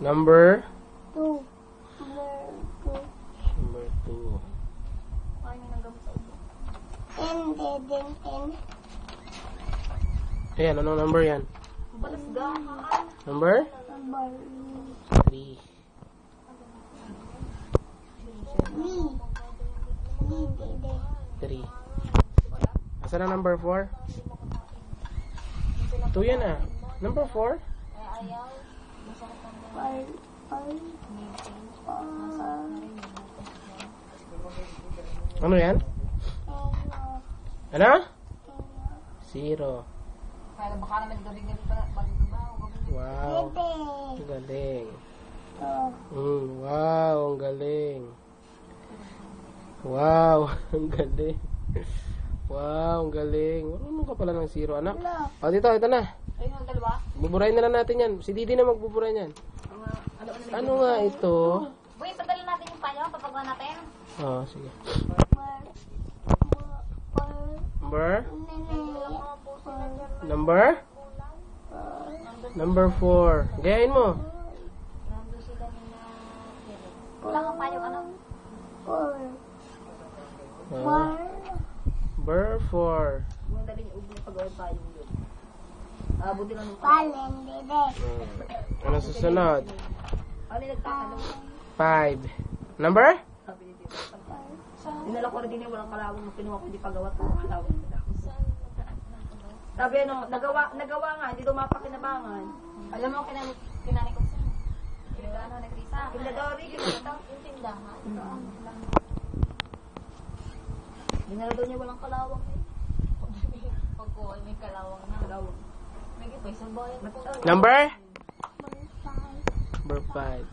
Number? 2. Number 2. Ayan, anong number yan? Number? 3. 3. Asan ang number 4? 2 yan ah. Number 4? Ano yan? Ano? 0. Kaya baka naman gabi-gabi pa magbabaw. Wow. Ang galing. Wow, ang galing. Wow, ang galing. Wow, ang galing. Ano ka pala ng 0, anak? O, dito, ito na. Ayun ang dalawa. Buburahin na lang natin yan. Si Didi na magbubura niyan. Ano nga ito? Boy, padali natin yung payo. Papagawa natin. Oh, sige. Number? Number? Number 4. Gayahin mo. Nando sila nila. Wala kang payo, ano? Number 4. Yung dali niya ubong pagawa yung payo yun. Buti lang ng Ano susunod? Ano yung nagtatanong? 5. Number? Sabi ni Tito. Dinala ko rin din yung walang kalawang na kinuha ko hindi pagawa ko kalawang. Sabi ano, nagawa nga, hindi daw mapakinabangan. Alam mo, kinani ko siya. Ano, nagrisa. Pindadori, yung tindahan. Dinala daw niya walang kalawang eh. Pag ko ay may kalawang na. Kalawang. May gipay sa bayan po. Number? Number 5.